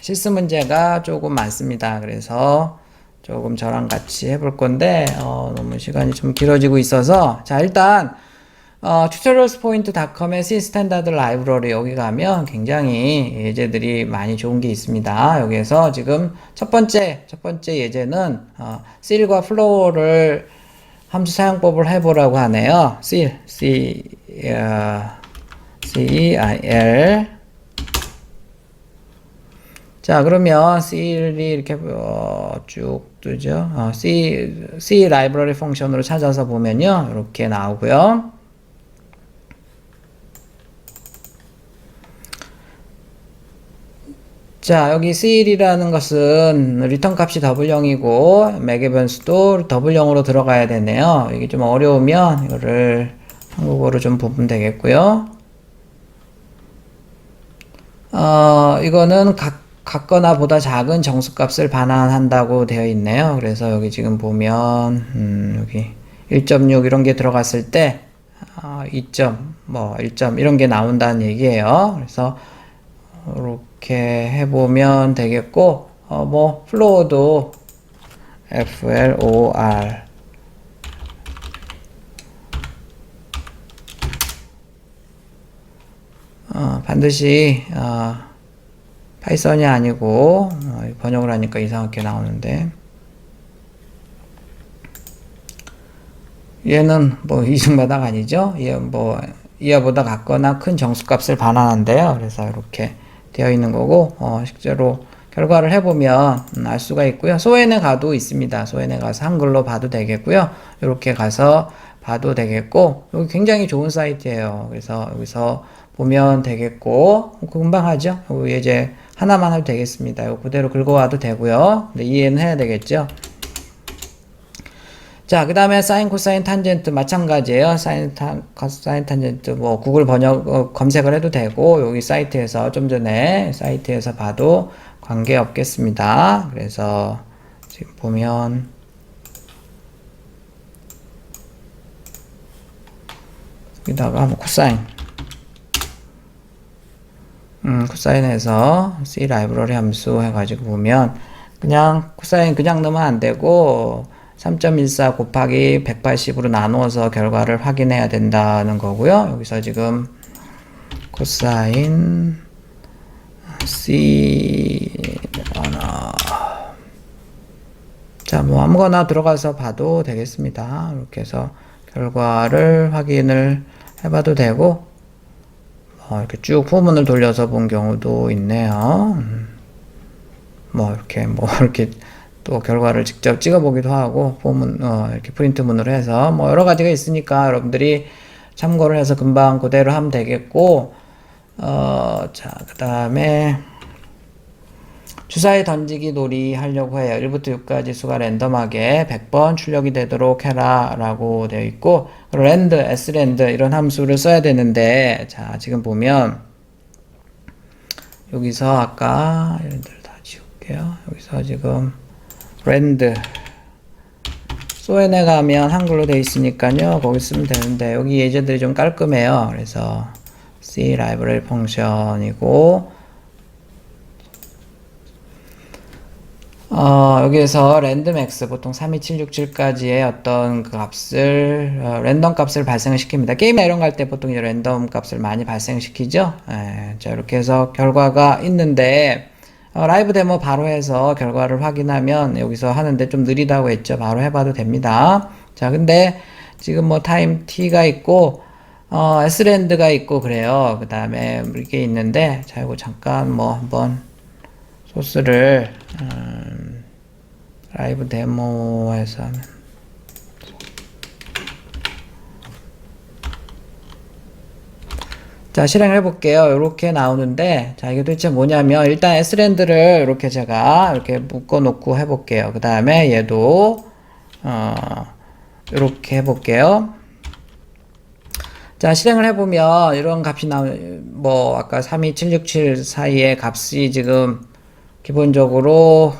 실습 문제가 조금 많습니다. 그래서 조금 저랑 같이 해볼 건데 너무 시간이 좀 길어지고 있어서 자 일단 tutorialspoint.com의 C 스탠다드 라이브러리 여기 가면 굉장히 예제들이 많이 좋은 게 있습니다. 여기에서 지금 첫 번째 예제는 C과 Flow를 함수 사용법을 해보라고 하네요. Cil, 자, 그러면 C이 이렇게 쭉 뜨죠. C 라이브러리 펑션으로 찾아서 보면요. 이렇게 나오고요. 자, 여기 C이라는 것은 리턴 값이 더블0이고 맥의 변수도 더블0으로 들어가야 되네요. 이게 좀 어려우면 이거를 한국어로 좀 보면 되겠고요. 이거는 같거나 보다 작은 정수값을 반환한다고 되어 있네요. 그래서 여기 지금 보면 여기 1.6 이런 게 들어갔을 때 2점, 1점 이런 게 나온다는 얘기예요. 그래서 이렇게 해보면 되겠고 플로어도 FLOR 반드시 파이썬이 아니고 번역을 하니까 이상하게 나오는데 얘는 이중바닥 아니죠? 얘 이하보다 같거나 큰 정수값을 반환한대요. 그래서 이렇게 되어 있는 거고 실제로 결과를 해보면 알 수가 있고요. 소엔에 가도 있습니다. 소엔에 가서 한글로 봐도 되겠고요. 이렇게 가서 봐도 되겠고 여기 굉장히 좋은 사이트예요. 그래서 여기서 보면 되겠고 금방 하죠. 여기 이제 하나만 해도 되겠습니다. 이거 그대로 긁어와도 되고요. 근데 이해는 해야 되겠죠. 자, 그 다음에 사인, 코사인, 탄젠트 마찬가지예요. 사인, 탄젠트 구글 번역 검색을 해도 되고 여기 사이트에서 좀 전에 사이트에서 봐도 관계 없겠습니다. 그래서 지금 보면 여기다가 코사인 코사인에서 C 라이브러리 함수 해가지고 보면 그냥 코사인 그냥 넣으면 안 되고 3.14 곱하기 180으로 나누어서 결과를 확인해야 된다는 거고요. 여기서 지금 코사인 C 자, 아무거나 들어가서 봐도 되겠습니다. 이렇게 해서 결과를 확인을 해봐도 되고 이렇게 쭉 포문을 돌려서 본 경우도 있네요. 이렇게 또 결과를 직접 찍어보기도 하고 포문 이렇게 프린트문으로 해서 여러 가지가 있으니까 여러분들이 참고를 해서 금방 그대로 하면 되겠고 자, 그 다음에 주사위 던지기 놀이 하려고 해요. 1부터 6까지 수가 랜덤하게 100번 출력이 되도록 해라 라고 되어 있고 랜드, s랜드 이런 함수를 써야 되는데 자 지금 보면 여기서 아까 얘네들 다 지울게요. 여기서 지금 랜드 소엔에 가면 한글로 되어 있으니까요. 거기 쓰면 되는데 여기 예제들이 좀 깔끔해요. 그래서 C 라이브러리 펑션이고 여기에서 랜드맥스 보통 32767까지의 어떤 그 값을 랜덤 값을 발생시킵니다. 게임이나 이런 거 할 때 보통 이제 랜덤 값을 많이 발생시키죠. 자 이렇게 해서 결과가 있는데 라이브 데모 바로 해서 결과를 확인하면 여기서 하는데 좀 느리다고 했죠. 바로 해봐도 됩니다. 자 근데 지금 타임 t가 있고 s랜드가 있고 그래요. 그 다음에 이게 있는데 자 이거 잠깐 한번 소스를 라이브 데모에서 하면 자 실행을 해볼게요. 이렇게 나오는데 자 이게 도대체 뭐냐면 일단 s랜드를 이렇게 제가 이렇게 묶어 놓고 해볼게요. 그 다음에 얘도 이렇게 해볼게요. 자 실행을 해보면 이런 값이 아까 32767 사이의 값이 지금 기본적으로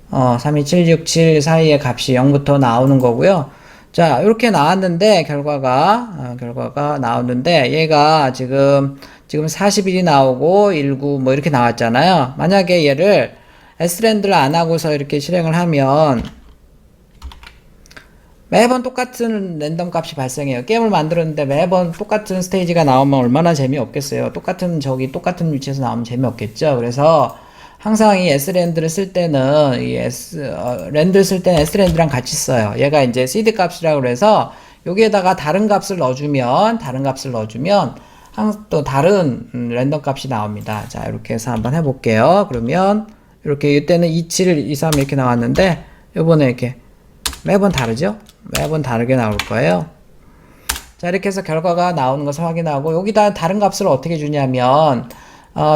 32767 사이의 값이 0부터 나오는 거고요. 자 이렇게 나왔는데 결과가 나오는데 얘가 지금 지금 41이 나오고 19 뭐 이렇게 나왔잖아요. 만약에 얘를 s랜드를 안 하고서 이렇게 실행을 하면 매번 똑같은 랜덤 값이 발생해요. 게임을 만들었는데 매번 똑같은 스테이지가 나오면 얼마나 재미없겠어요. 똑같은 위치에서 나오면 재미없겠죠. 그래서 항상 이 s랜드를 쓸 때는 랜드를 쓸 때는 s랜드랑 같이 써요. 얘가 이제 seed 값이라고 그래서 여기에다가 다른 값을 넣어주면 또 다른 랜덤 값이 나옵니다. 자, 이렇게 해서 한번 해볼게요. 그러면 이렇게 이때는 27, 23 이렇게 나왔는데 요번에 이렇게 매번 다르죠? 매번 다르게 나올 거예요. 자, 이렇게 해서 결과가 나오는 것을 확인하고 여기다 다른 값을 어떻게 주냐면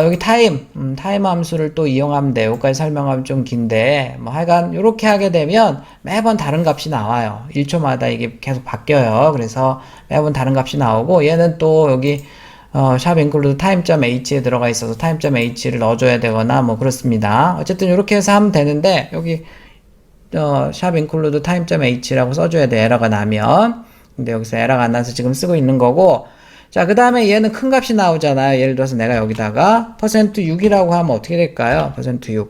여기 타임 함수를 또 이용하면 돼요. 여기까지 설명하면 좀 긴데 뭐 하여간 이렇게 하게 되면 매번 다른 값이 나와요. 1초마다 이게 계속 바뀌어요. 그래서 매번 다른 값이 나오고 얘는 또 여기 샵 include time.h에 들어가 있어서 time.h를 넣어줘야 되거나 뭐 그렇습니다. 어쨌든 이렇게 해서 하면 되는데 여기 샵 include time.h라고 써줘야 돼. 에러가 나면. 근데 여기서 에러가 안 나서 지금 쓰고 있는 거고. 자, 그 다음에 얘는 큰 값이 나오잖아요. 예를 들어서 내가 여기다가 %6이라고 하면 어떻게 될까요? %6.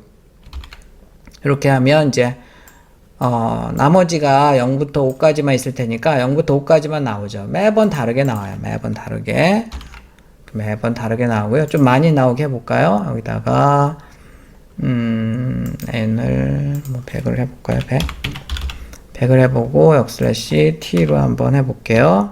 이렇게 하면 이제 나머지가 0부터 5까지만 있을 테니까 0부터 5까지만 나오죠. 매번 다르게 나와요. 매번 다르게 나오고요. 좀 많이 나오게 해볼까요? 여기다가 n을 뭐 100을 해볼까요? 100을 해보고 역슬래시 t로 한번 해볼게요.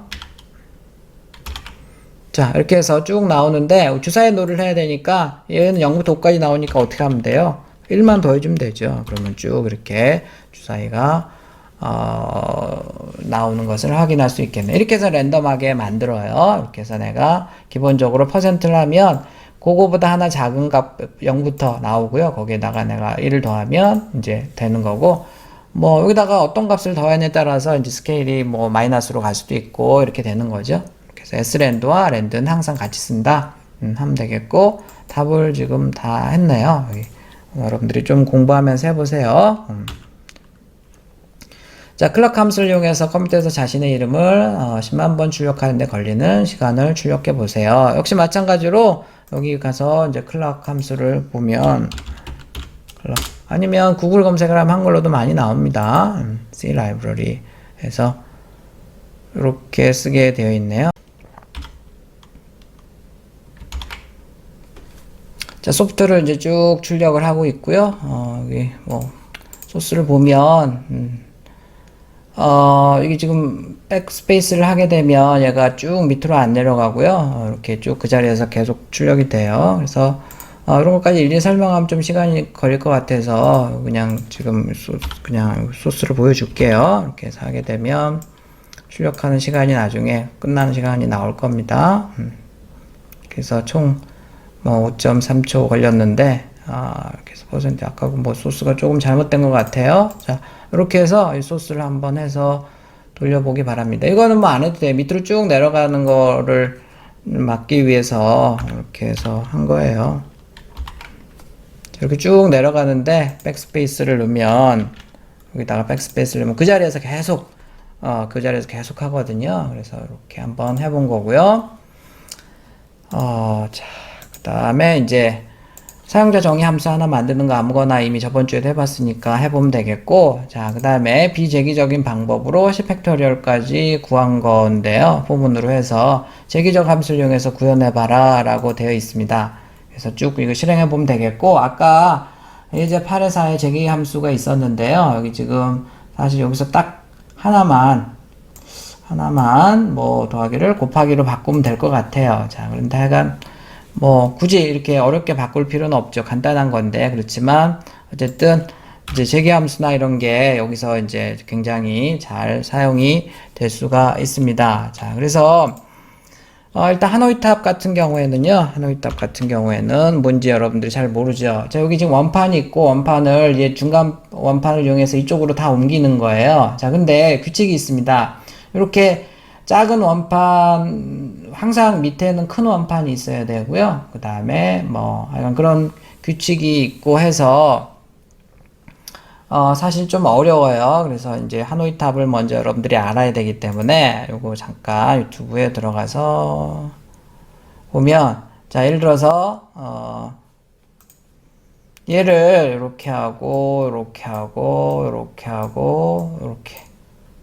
자, 이렇게 해서 쭉 나오는데 주사위 놀이를 해야 되니까 얘는 0부터 5까지 나오니까 어떻게 하면 돼요? 1만 더해주면 되죠. 그러면 쭉 이렇게 주사위가 나오는 것을 확인할 수 있겠네. 이렇게 해서 랜덤하게 만들어요. 이렇게 해서 내가 기본적으로 퍼센트를 하면 그거보다 하나 작은 값 0부터 나오고요. 거기에다가 내가 1을 더하면 이제 되는 거고, 뭐 여기다가 어떤 값을 더하냐에 따라서 이제 스케일이 뭐 마이너스로 갈 수도 있고 이렇게 되는 거죠. 그래서 s랜드와 랜드는 항상 같이 쓴다 하면 되겠고, 답을 지금 다 했네요. 여러분들이 좀 공부하면서 해보세요. 자, 클럭 함수를 이용해서 컴퓨터에서 자신의 이름을 10만 번 출력하는데 걸리는 시간을 출력해 보세요. 역시 마찬가지로 여기 가서 이제 클럭 함수를 보면 아니면 구글 검색을 하면 한글로도 많이 나옵니다. C 라이브러리 해서 이렇게 쓰게 되어 있네요. 자, 소프트를 이제 쭉 출력을 하고 있고요. 여기 뭐 소스를 보면 이게 지금 백스페이스를 하게 되면 얘가 쭉 밑으로 안 내려가고요. 이렇게 쭉 그 자리에서 계속 출력이 돼요. 그래서 이런 것까지 일일이 설명하면 좀 시간이 걸릴 것 같아서 그냥 지금 그냥 소스를 보여줄게요. 이렇게 해서 하게 되면 출력하는 시간이 나중에 끝나는 시간이 나올 겁니다. 그래서 총 뭐 5.3초 걸렸는데 이렇게 해서 퍼센트 아까 뭐 소스가 조금 잘못된 것 같아요. 자, 이렇게 해서 이 소스를 한번 해서 돌려보기 바랍니다. 이거는 뭐 안 해도 돼요. 밑으로 쭉 내려가는 거를 막기 위해서 이렇게 해서 한 거예요. 이렇게 쭉 내려가는데 백스페이스를 넣으면 여기다가 백스페이스를 넣으면 그 자리에서 계속 하거든요. 그래서 이렇게 한번 해본 거고요. 자, 그 다음에 이제 사용자 정의 함수 하나 만드는 거 아무거나 이미 저번 주에도 해봤으니까 해보면 되겠고, 자, 그 다음에 비재기적인 방법으로 10팩토리얼까지 구한 건데요. 포문으로 해서 재기적 함수를 이용해서 구현해봐라 라고 되어 있습니다. 그래서 쭉 이거 실행해보면 되겠고, 아까 예제 8의4에 재기 함수가 있었는데요. 여기 지금 사실 여기서 딱 하나만 뭐 더하기를 곱하기로 바꾸면 될 것 같아요. 자, 그런데 하여간 뭐 굳이 이렇게 어렵게 바꿀 필요는 없죠. 간단한 건데. 그렇지만 어쨌든 이제 재기함수나 이런 게 여기서 이제 굉장히 잘 사용이 될 수가 있습니다. 자, 그래서 일단 하노이탑 같은 경우에는요. 하노이탑 같은 경우에는 뭔지 여러분들이 잘 모르죠. 자, 여기 지금 원판이 있고 원판을 얘 중간 원판을 이용해서 이쪽으로 다 옮기는 거예요. 자, 근데 규칙이 있습니다. 이렇게 작은 원판 항상 밑에는 큰 원판이 있어야 되고요. 그 다음에 뭐 약간 그런 규칙이 있고 해서 사실 좀 어려워요. 그래서 이제 하노이탑을 먼저 여러분들이 알아야 되기 때문에 요거 잠깐 유튜브에 들어가서 보면 자, 예를 들어서 얘를 이렇게 하고 이렇게 하고 이렇게 하고 이렇게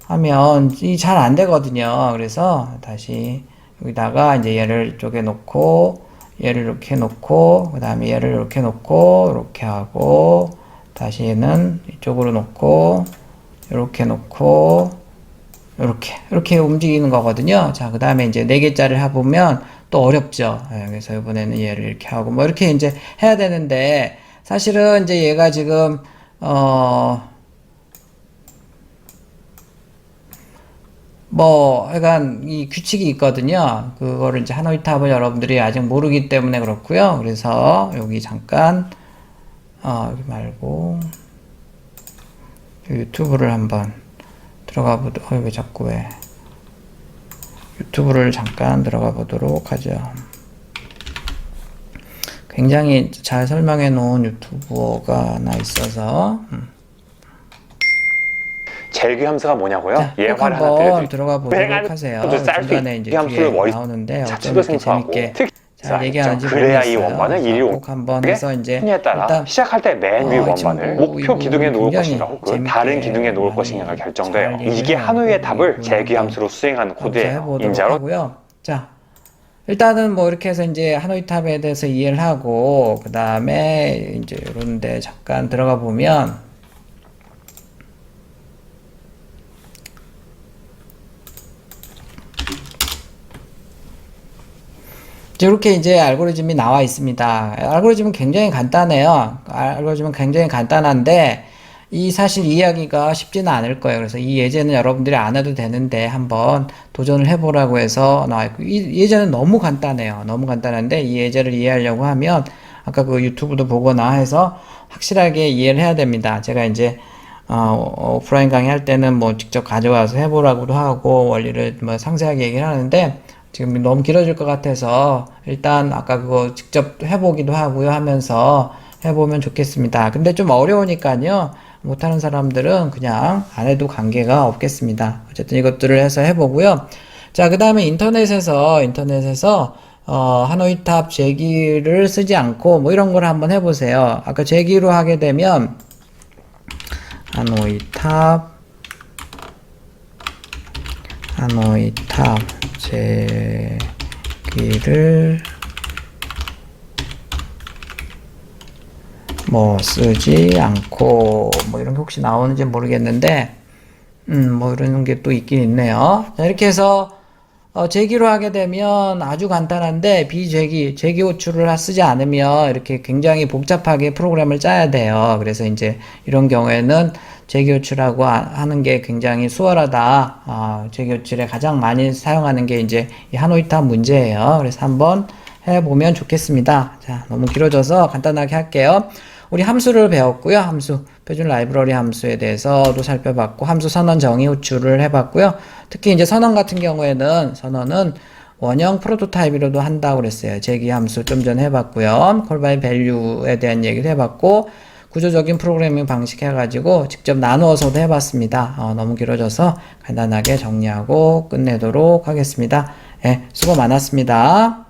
하면 이 잘 안 되거든요. 그래서 다시 여기다가 이제 얘를 이쪽에 놓고 얘를 이렇게 놓고 그 다음에 얘를 이렇게 놓고 이렇게 하고 다시 얘는 이쪽으로 놓고 이렇게 놓고 이렇게 움직이는 거거든요. 자, 그 다음에 이제 4개짜리를 해보면 또 어렵죠. 그래서 이번에는 얘를 이렇게 하고 뭐 이렇게 이제 해야 되는데 사실은 이제 얘가 지금 약간 이 규칙이 있거든요. 그거를 이제 하노이 탑을 여러분들이 아직 모르기 때문에 그렇고요. 그래서 여기 잠깐 여기 말고 유튜브를 한번 들어가 보도록 왜 자꾸 왜 유튜브를 잠깐 들어가 보도록 하죠. 굉장히 잘 설명해 놓은 유튜버가 하나 있어서 젤규 함수가 뭐냐고요? 자, 꼭 예화를 하나 한번 들려드릴게요. 들어가 보도록 하세요. 중간에 이제 뒤에 나오는데 어쩜 이렇게 재밌게 잘 얘기하는지 그래야 이 모르겠어요. 원반은 일이 꼭 한번 해서 이제 에 따라 일단 시작할 때 맨 위 원반을 친구 목표 기둥에 놓을 굉장히 것인가 혹은 재밌게 다른 기둥에 놓을 많이 것인가가 결정돼요. 잘 이게 얘기를 하노이의 하고 답을 있고 젤규 한번 함수로 수행하는 코드예요. 해보도록 인자로 하고요. 자, 일단은 뭐 이렇게 해서 이제 하노이 탑에 대해서 이해를 하고 그 다음에 이제 이런데 잠깐 들어가 보면 이렇게 이제 알고리즘이 나와 있습니다. 알고리즘은 굉장히 간단해요. 알고리즘은 굉장히 간단한데 사실 이해하기가 쉽지는 않을 거예요. 그래서 이 예제는 여러분들이 안 해도 되는데 한번 도전을 해보라고 해서 나와있고 이 예제는 너무 간단해요. 너무 간단한데 이 예제를 이해하려고 하면 아까 그 유튜브도 보거나 해서 확실하게 이해를 해야 됩니다. 제가 이제 오프라인 강의할 때는 뭐 직접 가져와서 해보라고도 하고 원리를 뭐 상세하게 얘기를 하는데 지금 너무 길어질 것 같아서 일단 아까 그거 직접 해보기도 하고요 하면서 해보면 좋겠습니다. 근데 좀 어려우니까요. 못하는 사람들은 그냥 안 해도 관계가 없겠습니다. 어쨌든 이것들을 해서 해보고요. 자, 그 다음에 인터넷에서 하노이 탑 제기를 쓰지 않고 뭐 이런 걸 한번 해보세요. 아까 제기로 하게 되면 하노이 탑 제기를 뭐 쓰지 않고 뭐 이런 게 혹시 나오는지 모르겠는데 뭐 이런 게 또 있긴 있네요. 자, 이렇게 해서 제기로 하게 되면 아주 간단한데 제기 호출을 쓰지 않으면 이렇게 굉장히 복잡하게 프로그램을 짜야 돼요. 그래서 이제 이런 경우에는 제기 호출하고 하는 게 굉장히 수월하다. 제기 호출에 가장 많이 사용하는 게 이제 이 하노이 탑 문제예요. 그래서 한번 해보면 좋겠습니다. 자, 너무 길어져서 간단하게 할게요. 우리 함수를 배웠고요. 표준 라이브러리 함수에 대해서도 살펴봤고, 함수 선언 정의 호출을 해봤고요. 특히 이제 선언 같은 경우에는 선언은 원형 프로토타입으로도 한다고 그랬어요. 제기 함수 좀 전에 해봤고요. 콜 바이 밸류에 대한 얘기를 해봤고, 구조적인 프로그래밍 방식 해가지고 직접 나누어서도 해봤습니다. 너무 길어져서 간단하게 정리하고 끝내도록 하겠습니다. 수고 많았습니다.